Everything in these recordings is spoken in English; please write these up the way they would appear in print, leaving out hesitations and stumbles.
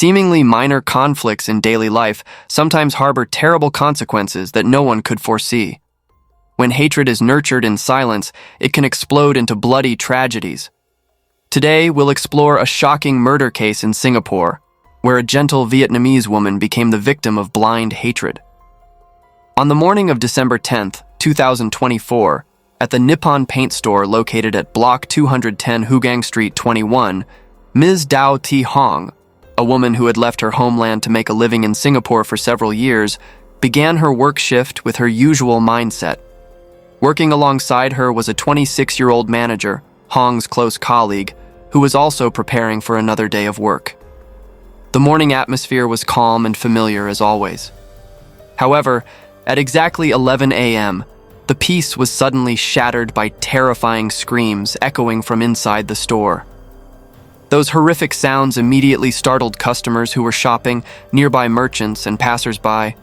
Seemingly minor conflicts in daily life sometimes harbor terrible consequences that no one could foresee. When hatred is nurtured in silence, it can explode into bloody tragedies. Today, we'll explore a shocking murder case in Singapore, where a gentle Vietnamese woman became the victim of blind hatred. On the morning of December 10th, 2024, at the Nippon Paint Store located at Block 210 Hougang Street 21, Ms. Dao Thi Hong, a woman who had left her homeland to make a living in Singapore for several years, began her work shift with her usual mindset. Working alongside her was a 26-year-old manager, Hong's close colleague, who was also preparing for another day of work. The morning atmosphere was calm and familiar as always. However, at exactly 11 a.m., the peace was suddenly shattered by terrifying screams echoing from inside the store. Those horrific sounds immediately startled customers who were shopping, nearby merchants, and passers-by.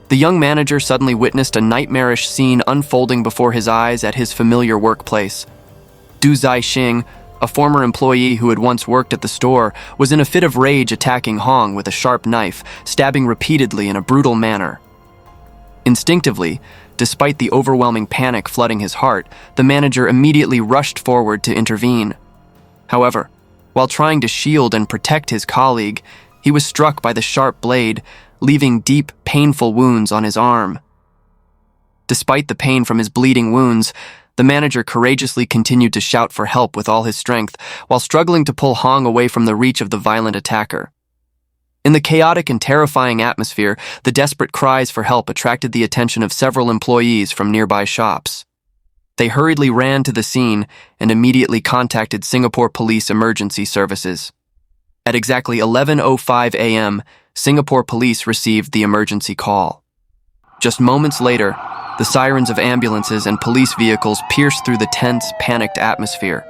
The young manager suddenly witnessed a nightmarish scene unfolding before his eyes at his familiar workplace. Du Zai-Xing, a former employee who had once worked at the store, was in a fit of rage attacking Hong with a sharp knife, stabbing repeatedly in a brutal manner. Instinctively, despite the overwhelming panic flooding his heart, the manager immediately rushed forward to intervene. However, while trying to shield and protect his colleague, he was struck by the sharp blade, leaving deep, painful wounds on his arm. Despite the pain from his bleeding wounds, the manager courageously continued to shout for help with all his strength, while struggling to pull Hong away from the reach of the violent attacker. In the chaotic and terrifying atmosphere, the desperate cries for help attracted the attention of several employees from nearby shops. They hurriedly ran to the scene and immediately contacted Singapore Police Emergency Services. At exactly 11:05 a.m., Singapore Police received the emergency call. Just moments later, the sirens of ambulances and police vehicles pierced through the tense, panicked atmosphere.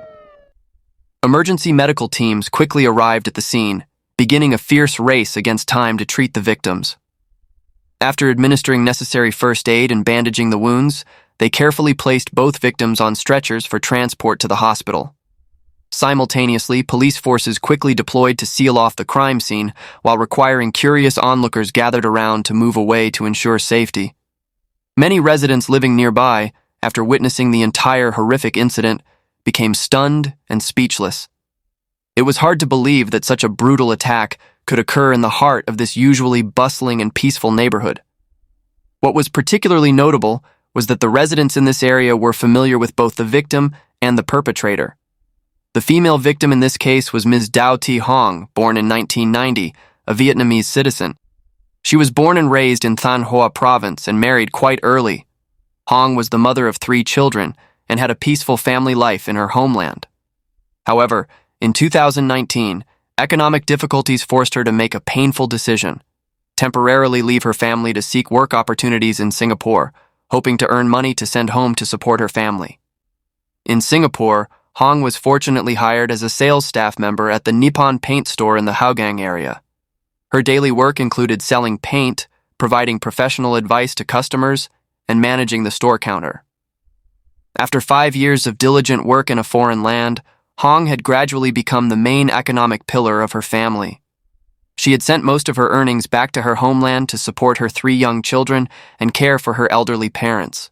Emergency medical teams quickly arrived at the scene, beginning a fierce race against time to treat the victims. After administering necessary first aid and bandaging the wounds, they carefully placed both victims on stretchers for transport to the hospital. Simultaneously, police forces quickly deployed to seal off the crime scene, while requiring curious onlookers gathered around to move away to ensure safety. Many residents living nearby, after witnessing the entire horrific incident, became stunned and speechless. It was hard to believe that such a brutal attack could occur in the heart of this usually bustling and peaceful neighborhood. What was particularly notable was that the residents in this area were familiar with both the victim and the perpetrator. The female victim in this case was Ms. Dao Thi Hong, born in 1990, a Vietnamese citizen. She was born and raised in Thanh Hoa Province and married quite early. Hong was the mother of 3 children and had a peaceful family life in her homeland. However, in 2019, economic difficulties forced her to make a painful decision: temporarily leave her family to seek work opportunities in Singapore, hoping to earn money to send home to support her family. In Singapore, Hong was fortunately hired as a sales staff member at the Nippon Paint Store in the Hougang area. Her daily work included selling paint, providing professional advice to customers, and managing the store counter. After 5 years of diligent work in a foreign land, Hong had gradually become the main economic pillar of her family. She had sent most of her earnings back to her homeland to support her 3 young children and care for her elderly parents.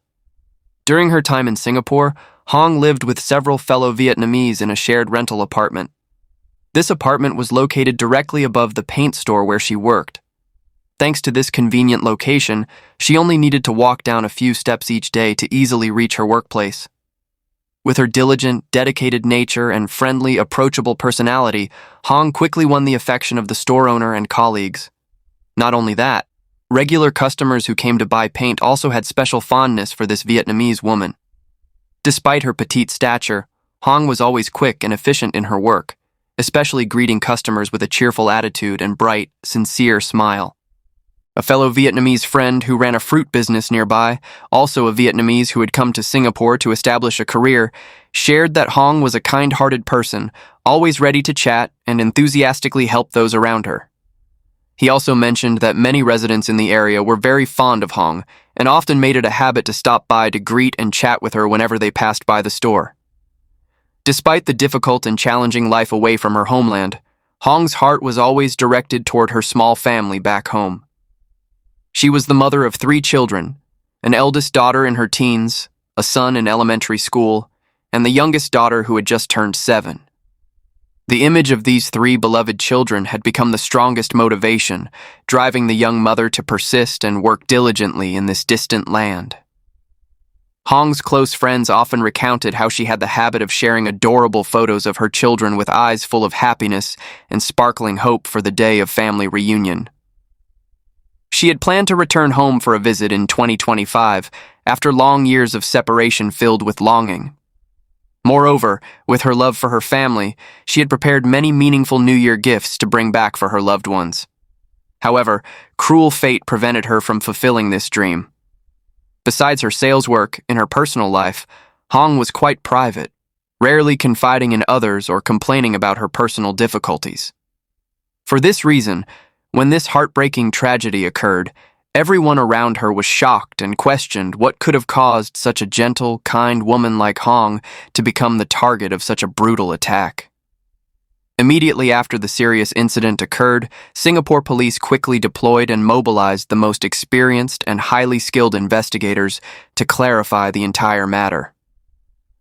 During her time in Singapore, Hong lived with several fellow Vietnamese in a shared rental apartment. This apartment was located directly above the paint store where she worked. Thanks to this convenient location, she only needed to walk down a few steps each day to easily reach her workplace. With her diligent, dedicated nature and friendly, approachable personality, Hong quickly won the affection of the store owner and colleagues. Not only that, regular customers who came to buy paint also had special fondness for this Vietnamese woman. Despite her petite stature, Hong was always quick and efficient in her work, especially greeting customers with a cheerful attitude and bright, sincere smile. A fellow Vietnamese friend who ran a fruit business nearby, also a Vietnamese who had come to Singapore to establish a career, shared that Hong was a kind-hearted person, always ready to chat and enthusiastically help those around her. He also mentioned that many residents in the area were very fond of Hong and often made it a habit to stop by to greet and chat with her whenever they passed by the store. Despite the difficult and challenging life away from her homeland, Hong's heart was always directed toward her small family back home. She was the mother of 3 children, an eldest daughter in her teens, a son in elementary school, and the youngest daughter who had just turned 7. The image of these 3 beloved children had become the strongest motivation, driving the young mother to persist and work diligently in this distant land. Hong's close friends often recounted how she had the habit of sharing adorable photos of her children with eyes full of happiness and sparkling hope for the day of family reunion. She had planned to return home for a visit in 2025 after long years of separation filled with longing. Moreover, with her love for her family, she had prepared many meaningful New Year gifts to bring back for her loved ones. However, cruel fate prevented her from fulfilling this dream. Besides her sales work in her personal life, Hong was quite private, rarely confiding in others or complaining about her personal difficulties. For this reason, when this heartbreaking tragedy occurred, everyone around her was shocked and questioned what could have caused such a gentle, kind woman like Hong to become the target of such a brutal attack. Immediately after the serious incident occurred, Singapore police quickly deployed and mobilized the most experienced and highly skilled investigators to clarify the entire matter.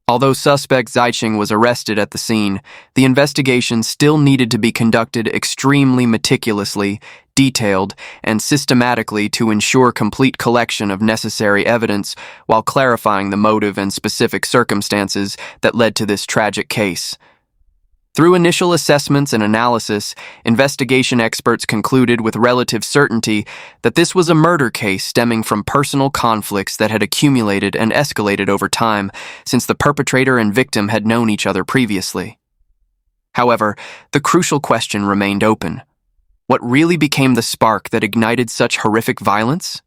Although suspect Zicheng was arrested at the scene, the investigation still needed to be conducted extremely meticulously, detailed, and systematically to ensure complete collection of necessary evidence while clarifying the motive and specific circumstances that led to this tragic case. Through initial assessments and analysis, investigation experts concluded with relative certainty that this was a murder case stemming from personal conflicts that had accumulated and escalated over time since the perpetrator and victim had known each other previously. However, the crucial question remained open. What really became the spark that ignited such horrific violence?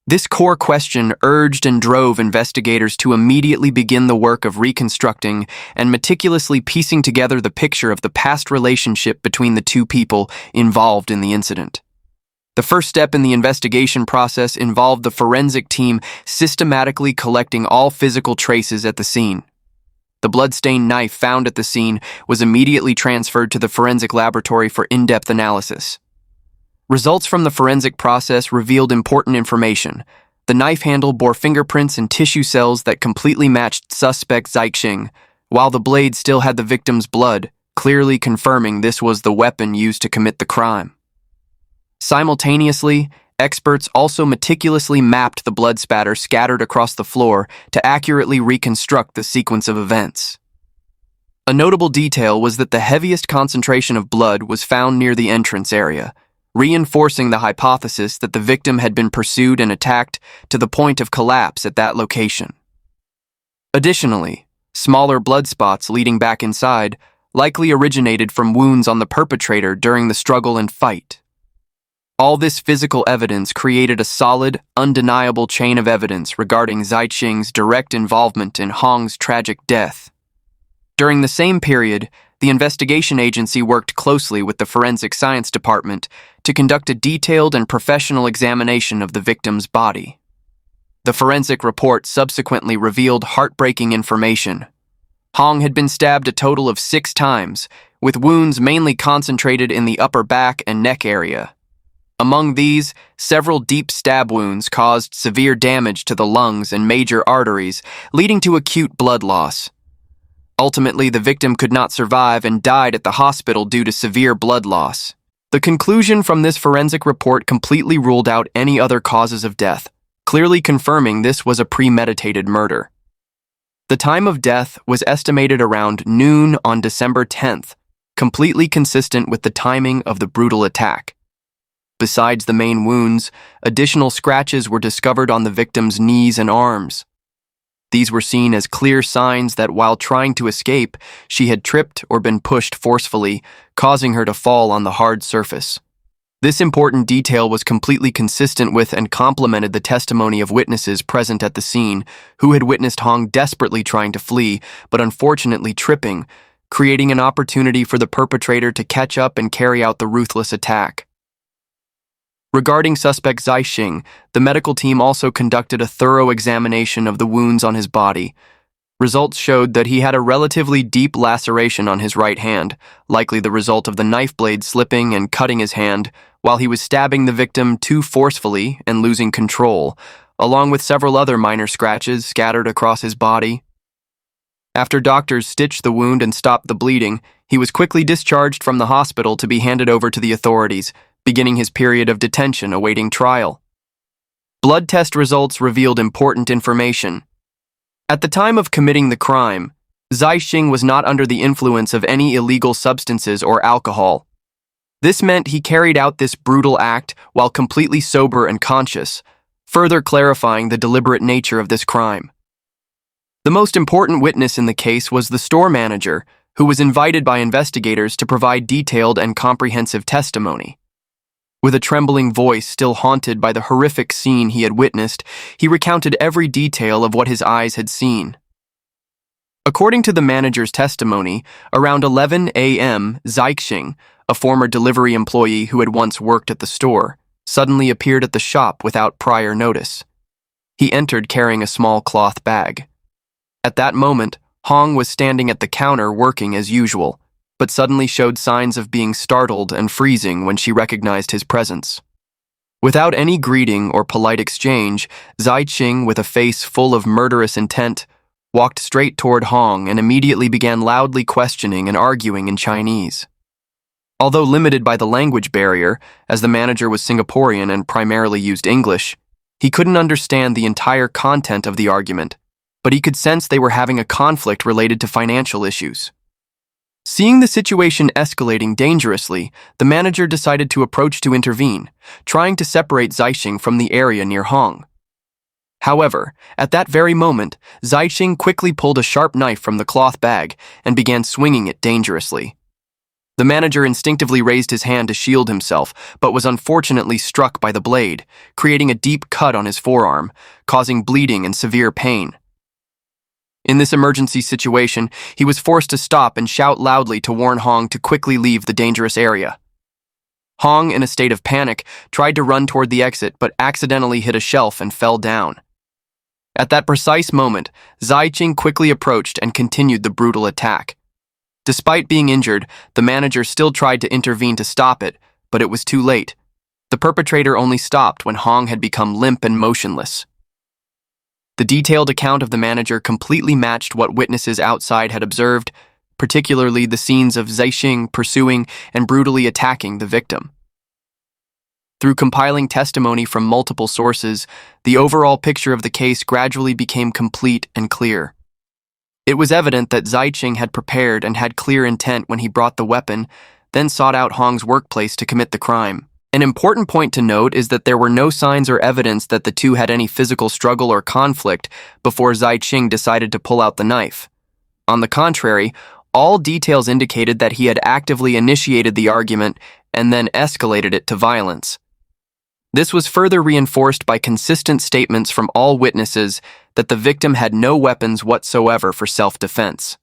This core question urged and drove investigators to immediately begin the work of reconstructing and meticulously piecing together the picture of the past relationship between the 2 people involved in the incident. The first step in the investigation process involved the forensic team systematically collecting all physical traces at the scene. The bloodstained knife found at the scene was immediately transferred to the forensic laboratory for in-depth analysis. Results from the forensic process revealed important information. The knife handle bore fingerprints and tissue cells that completely matched suspect Zicheng, while the blade still had the victim's blood, clearly confirming this was the weapon used to commit the crime. Simultaneously, experts also meticulously mapped the blood spatter scattered across the floor to accurately reconstruct the sequence of events. A notable detail was that the heaviest concentration of blood was found near the entrance area, reinforcing the hypothesis that the victim had been pursued and attacked to the point of collapse at that location. Additionally, smaller blood spots leading back inside likely originated from wounds on the perpetrator during the struggle and fight. All this physical evidence created a solid, undeniable chain of evidence regarding Zicheng's direct involvement in Hong's tragic death. During the same period, the investigation agency worked closely with the Forensic Science Department to conduct a detailed and professional examination of the victim's body. The forensic report subsequently revealed heartbreaking information. Hong had been stabbed a total of 6 times, with wounds mainly concentrated in the upper back and neck area. Among these, several deep stab wounds caused severe damage to the lungs and major arteries, leading to acute blood loss. Ultimately, the victim could not survive and died at the hospital due to severe blood loss. The conclusion from this forensic report completely ruled out any other causes of death, clearly confirming this was a premeditated murder. The time of death was estimated around noon on December 10th, completely consistent with the timing of the brutal attack. Besides the main wounds, additional scratches were discovered on the victim's knees and arms. These were seen as clear signs that while trying to escape, she had tripped or been pushed forcefully, causing her to fall on the hard surface. This important detail was completely consistent with and complemented the testimony of witnesses present at the scene, who had witnessed Hong desperately trying to flee, but unfortunately tripping, creating an opportunity for the perpetrator to catch up and carry out the ruthless attack. Regarding suspect Zicheng, the medical team also conducted a thorough examination of the wounds on his body. Results showed that he had a relatively deep laceration on his right hand, likely the result of the knife blade slipping and cutting his hand while he was stabbing the victim too forcefully and losing control, along with several other minor scratches scattered across his body. After doctors stitched the wound and stopped the bleeding, he was quickly discharged from the hospital to be handed over to the authorities, beginning his period of detention awaiting trial. Blood test results revealed important information. At the time of committing the crime, Zai-Xing was not under the influence of any illegal substances or alcohol. This meant he carried out this brutal act while completely sober and conscious, further clarifying the deliberate nature of this crime. The most important witness in the case was the store manager, who was invited by investigators to provide detailed and comprehensive testimony. With a trembling voice still haunted by the horrific scene he had witnessed, he recounted every detail of what his eyes had seen. According to the manager's testimony, around 11 a.m., Zai-Xing, a former delivery employee who had once worked at the store, suddenly appeared at the shop without prior notice. He entered carrying a small cloth bag. At that moment, Hong was standing at the counter working as usual, but suddenly showed signs of being startled and freezing when she recognized his presence. Without any greeting or polite exchange, Zai-Xing, with a face full of murderous intent, walked straight toward Hong and immediately began loudly questioning and arguing in Chinese. Although limited by the language barrier, as the manager was Singaporean and primarily used English, he couldn't understand the entire content of the argument, but he could sense they were having a conflict related to financial issues. Seeing the situation escalating dangerously, the manager decided to approach to intervene, trying to separate Zai-Xing from the area near Hong. However, at that very moment, Zai-Xing quickly pulled a sharp knife from the cloth bag and began swinging it dangerously. The manager instinctively raised his hand to shield himself, but was unfortunately struck by the blade, creating a deep cut on his forearm, causing bleeding and severe pain. In this emergency situation, he was forced to stop and shout loudly to warn Hong to quickly leave the dangerous area. Hong, in a state of panic, tried to run toward the exit but accidentally hit a shelf and fell down. At that precise moment, Zai-Xing quickly approached and continued the brutal attack. Despite being injured, the manager still tried to intervene to stop it, but it was too late. The perpetrator only stopped when Hong had become limp and motionless. The detailed account of the manager completely matched what witnesses outside had observed, particularly the scenes of Zai-Xing pursuing and brutally attacking the victim. Through compiling testimony from multiple sources, the overall picture of the case gradually became complete and clear. It was evident that Zai-Xing had prepared and had clear intent when he brought the weapon, then sought out Hong's workplace to commit the crime. An important point to note is that there were no signs or evidence that the two had any physical struggle or conflict before Zai-Xing decided to pull out the knife. On the contrary, all details indicated that he had actively initiated the argument and then escalated it to violence. This was further reinforced by consistent statements from all witnesses that the victim had no weapons whatsoever for self-defense.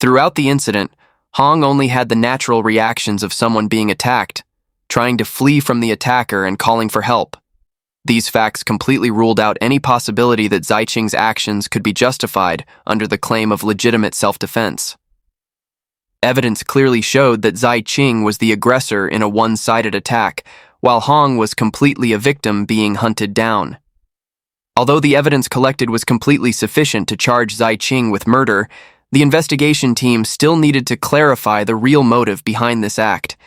Throughout the incident, Hong only had the natural reactions of someone being attacked, trying to flee from the attacker and calling for help. These facts completely ruled out any possibility that Zai-Xing's actions could be justified under the claim of legitimate self-defense. Evidence clearly showed that Zai-Xing was the aggressor in a one-sided attack, while Hong was completely a victim being hunted down. Although the evidence collected was completely sufficient to charge Zai-Xing with murder, the investigation team still needed to clarify the real motive behind this act.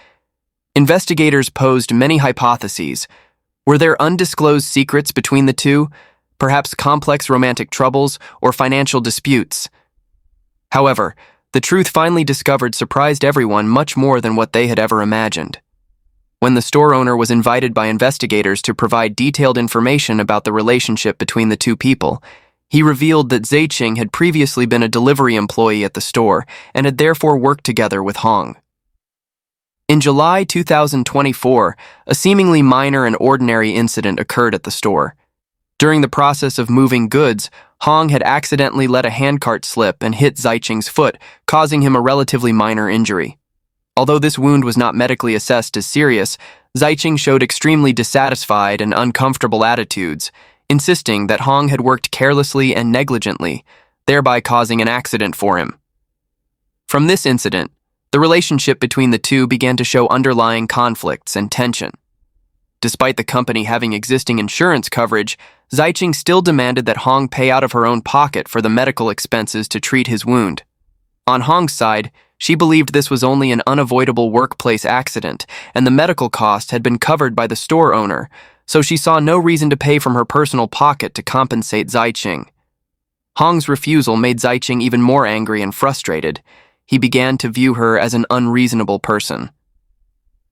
Investigators posed many hypotheses. Were there undisclosed secrets between the two, perhaps complex romantic troubles or financial disputes? However, the truth finally discovered surprised everyone much more than what they had ever imagined. When the store owner was invited by investigators to provide detailed information about the relationship between the two people, he revealed that Zai-Xing had previously been a delivery employee at the store and had therefore worked together with Hong. In July 2024, a seemingly minor and ordinary incident occurred at the store. During the process of moving goods, Hong had accidentally let a handcart slip and hit Zai-Xing's foot, causing him a relatively minor injury. Although this wound was not medically assessed as serious, Zai-Xing showed extremely dissatisfied and uncomfortable attitudes, insisting that Hong had worked carelessly and negligently, thereby causing an accident for him. From this incident, the relationship between the two began to show underlying conflicts and tension. Despite the company having existing insurance coverage, Zicheng still demanded that Hong pay out of her own pocket for the medical expenses to treat his wound. On Hong's side, she believed this was only an unavoidable workplace accident, and the medical cost had been covered by the store owner, so she saw no reason to pay from her personal pocket to compensate Zicheng. Hong's refusal made Zicheng even more angry and frustrated. He began to view her as an unreasonable person.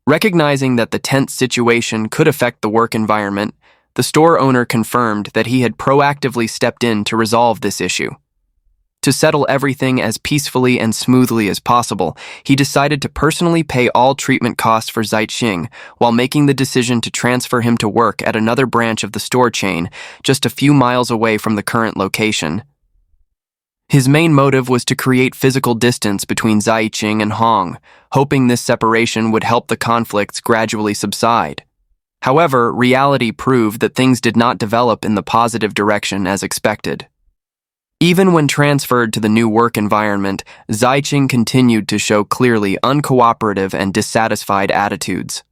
Recognizing that the tense situation could affect the work environment, the store owner confirmed that he had proactively stepped in to resolve this issue. To settle everything as peacefully and smoothly as possible, he decided to personally pay all treatment costs for Zicheng while making the decision to transfer him to work at another branch of the store chain, just a few miles away from the current location. His main motive was to create physical distance between Zicheng and Hong, hoping this separation would help the conflicts gradually subside. However, reality proved that things did not develop in the positive direction as expected. Even when transferred to the new work environment, Zicheng continued to show clearly uncooperative and dissatisfied attitudes.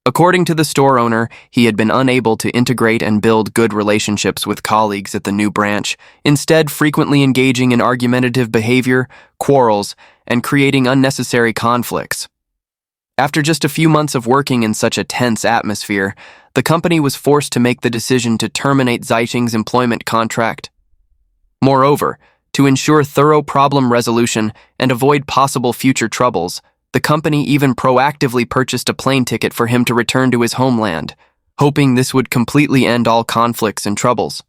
According to the store owner, he had been unable to integrate and build good relationships with colleagues at the new branch, instead frequently engaging in argumentative behavior, quarrels, and creating unnecessary conflicts. After just a few months of working in such a tense atmosphere, the company was forced to make the decision to terminate Zicheng's employment contract. Moreover, to ensure thorough problem resolution and avoid possible future troubles, the company even proactively purchased a plane ticket for him to return to his homeland, hoping this would completely end all conflicts and troubles.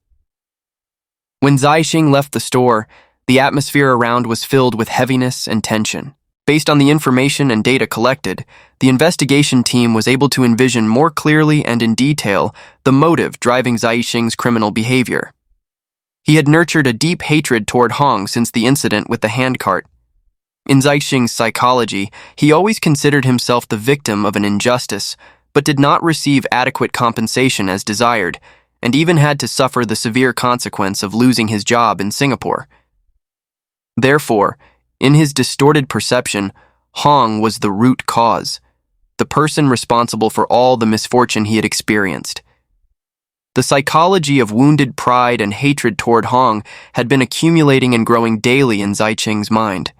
When Zicheng left the store, the atmosphere around was filled with heaviness and tension. Based on the information and data collected, the investigation team was able to envision more clearly and in detail the motive driving Zicheng's criminal behavior. He had nurtured a deep hatred toward Hong since the incident with the handcart. In Zicheng's psychology, he always considered himself the victim of an injustice, but did not receive adequate compensation as desired, and even had to suffer the severe consequence of losing his job in Singapore. Therefore, in his distorted perception, Hong was the root cause, the person responsible for all the misfortune he had experienced. The psychology of wounded pride and hatred toward Hong had been accumulating and growing daily in Zicheng's mind.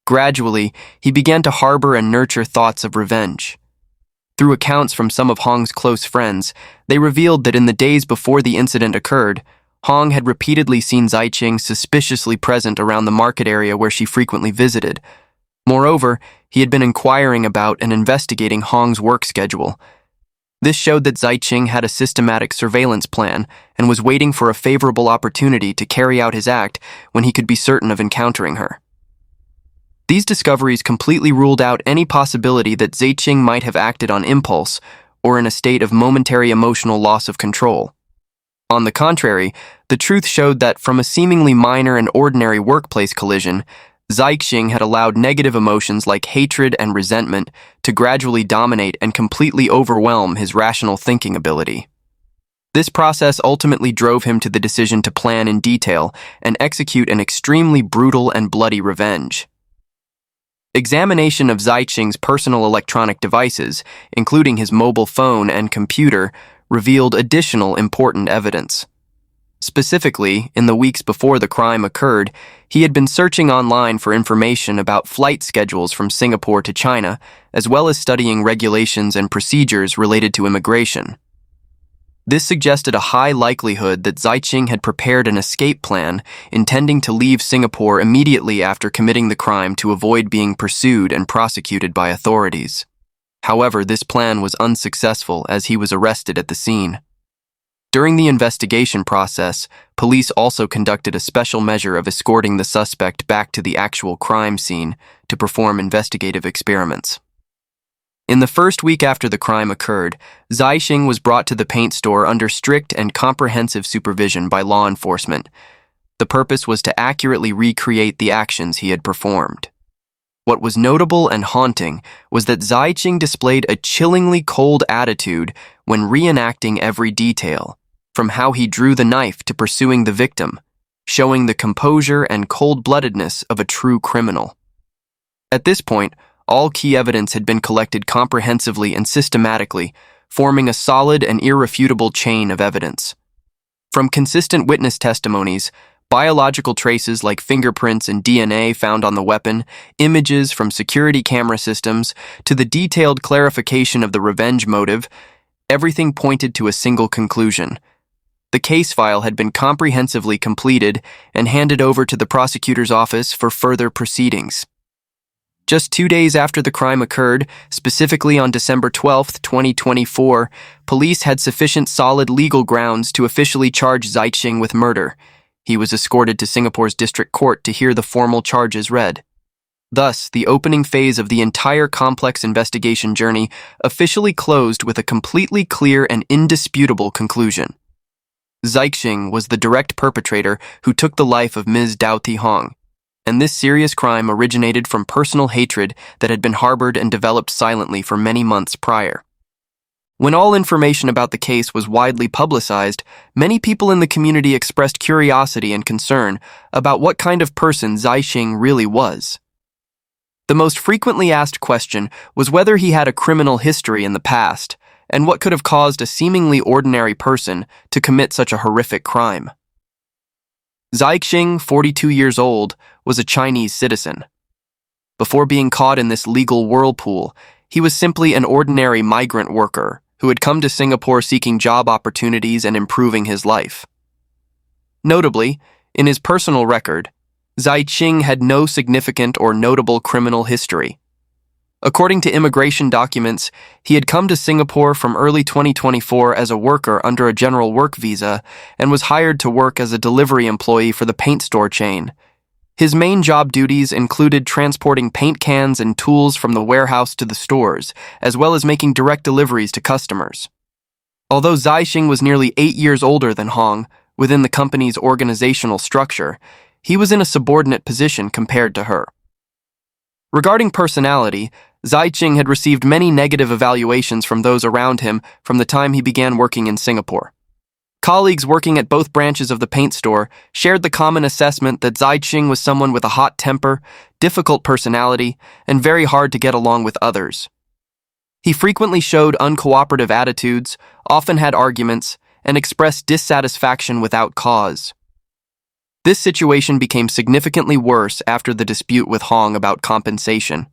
Gradually, he began to harbor and nurture thoughts of revenge. Through accounts from some of Hong's close friends, they revealed that in the days before the incident occurred, Hong had repeatedly seen Zicheng suspiciously present around the market area where she frequently visited. Moreover, he had been inquiring about and investigating Hong's work schedule. This showed that Zicheng had a systematic surveillance plan and was waiting for a favorable opportunity to carry out his act when he could be certain of encountering her. These discoveries completely ruled out any possibility that Zicheng might have acted on impulse or in a state of momentary emotional loss of control. On the contrary, the truth showed that from a seemingly minor and ordinary workplace collision, Zicheng had allowed negative emotions like hatred and resentment to gradually dominate and completely overwhelm his rational thinking ability. This process ultimately drove him to the decision to plan in detail and execute an extremely brutal and bloody revenge. Examination of Zicheng's personal electronic devices, including his mobile phone and computer, revealed additional important evidence. Specifically, in the weeks before the crime occurred, he had been searching online for information about flight schedules from Singapore to China, as well as studying regulations and procedures related to immigration. This suggested a high likelihood that Zicheng had prepared an escape plan, intending to leave Singapore immediately after committing the crime to avoid being pursued and prosecuted by authorities. However, this plan was unsuccessful as he was arrested at the scene. During the investigation process, police also conducted a special measure of escorting the suspect back to the actual crime scene to perform investigative experiments. In the first week after the crime occurred, Zicheng was brought to the paint store under strict and comprehensive supervision by law enforcement. The purpose was to accurately recreate the actions he had performed. What was notable and haunting was that Zicheng displayed a chillingly cold attitude when reenacting every detail, from how he drew the knife to pursuing the victim. showing the composure and cold-bloodedness of a true criminal. At this point, all key evidence had been collected comprehensively and systematically, forming a solid and irrefutable chain of evidence. From consistent witness testimonies, biological traces like fingerprints and DNA found on the weapon, images from security camera systems, to the detailed clarification of the revenge motive, everything pointed to a single conclusion. The case file had been comprehensively completed and handed over to the prosecutor's office for further proceedings. Just 2 days after the crime occurred, specifically on December 12, 2024, police had sufficient solid legal grounds to officially charge Zicheng with murder. He was escorted to Singapore's district court to hear the formal charges read. Thus, the opening phase of the entire complex investigation journey officially closed with a completely clear and indisputable conclusion. Zicheng was the direct perpetrator who took the life of Ms. Dao Thi Hong, and this serious crime originated from personal hatred that had been harbored and developed silently for many months prior. When all information about the case was widely publicized, many people in the community expressed curiosity and concern about what kind of person Zicheng really was. The most frequently asked question was whether he had a criminal history in the past, and what could have caused a seemingly ordinary person to commit such a horrific crime. Zicheng, 42 years old, was a Chinese citizen. Before being caught in this legal whirlpool, he was simply an ordinary migrant worker who had come to Singapore seeking job opportunities and improving his life. Notably, in his personal record, Zicheng had no significant or notable criminal history. According to immigration documents, he had come to Singapore from early 2024 as a worker under a general work visa and was hired to work as a delivery employee for the paint store chain. His main job duties included transporting paint cans and tools from the warehouse to the stores, as well as making direct deliveries to customers. Although Zicheng was nearly 8 years older than Hong, within the company's organizational structure, he was in a subordinate position compared to her. Regarding personality, Zicheng had received many negative evaluations from those around him from the time he began working in Singapore. Colleagues working at both branches of the paint store shared the common assessment that Zicheng was someone with a hot temper, difficult personality, and very hard to get along with others. He frequently showed uncooperative attitudes, often had arguments, and expressed dissatisfaction without cause. This situation became significantly worse after the dispute with Hong about compensation,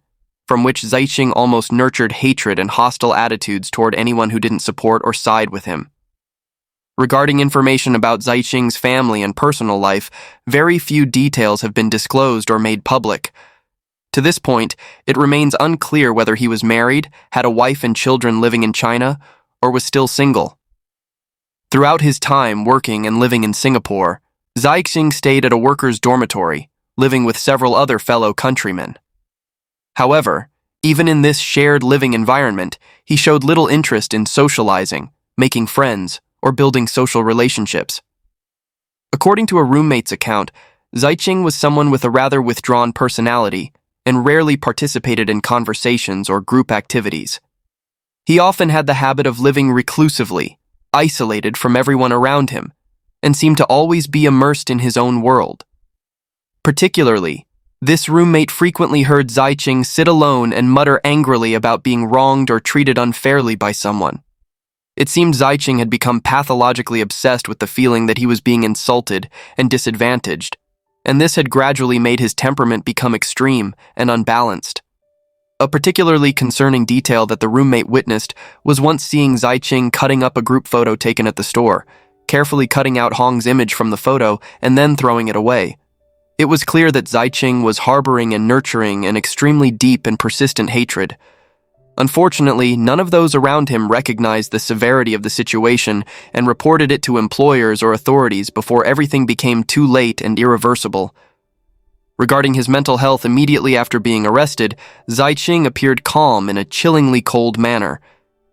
from which Zicheng almost nurtured hatred and hostile attitudes toward anyone who didn't support or side with him. Regarding information about Zicheng's family and personal life, very few details have been disclosed or made public. To this point, it remains unclear whether he was married, had a wife and children living in China, or was still single. Throughout his time working and living in Singapore, Zicheng stayed at a workers' dormitory, living with several other fellow countrymen. However, even in this shared living environment, he showed little interest in socializing, making friends, or building social relationships. According to a roommate's account, Zicheng was someone with a rather withdrawn personality and rarely participated in conversations or group activities. He often had the habit of living reclusively, isolated from everyone around him, and seemed to always be immersed in his own world. Particularly, this roommate frequently heard Zicheng sit alone and mutter angrily about being wronged or treated unfairly by someone. It seemed Zicheng had become pathologically obsessed with the feeling that he was being insulted and disadvantaged, and this had gradually made his temperament become extreme and unbalanced. A particularly concerning detail that the roommate witnessed was once seeing Zicheng cutting up a group photo taken at the store, carefully cutting out Hong's image from the photo and then throwing it away. It was clear that Zicheng was harboring and nurturing an extremely deep and persistent hatred. Unfortunately, none of those around him recognized the severity of the situation and reported it to employers or authorities before everything became too late and irreversible. Regarding his mental health immediately after being arrested, Zicheng appeared calm in a chillingly cold manner.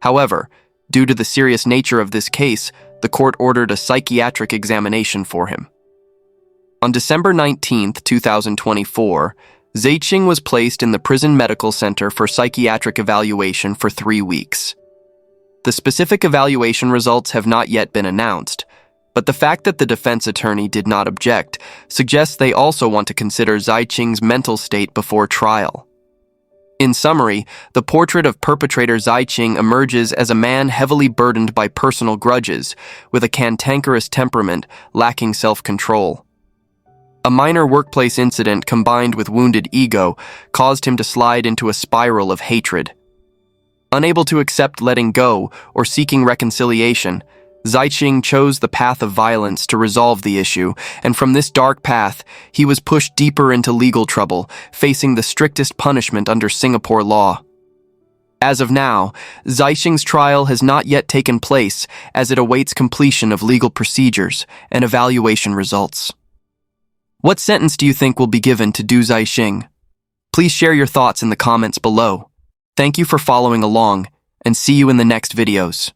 However, due to the serious nature of this case, the court ordered a psychiatric examination for him. On December 19, 2024, Zicheng was placed in the Prison Medical Center for psychiatric evaluation for 3 weeks. The specific evaluation results have not yet been announced, But the fact that the defense attorney did not object suggests they also want to consider Zaiqing's mental state before trial. In summary, the portrait of perpetrator Zaiqing emerges as a man heavily burdened by personal grudges, with a cantankerous temperament lacking self-control. A minor workplace incident combined with wounded ego caused him to slide into a spiral of hatred. Unable to accept letting go or seeking reconciliation, Zaiqing chose the path of violence to resolve the issue, and from this dark path, he was pushed deeper into legal trouble, facing the strictest punishment under Singapore law. As of now, Zaiqing's trial has not yet taken place as it awaits completion of legal procedures and evaluation results. What sentence do you think will be given to Du Zaiqing? Please share your thoughts in the comments below. Thank you for following along, and see you in the next videos.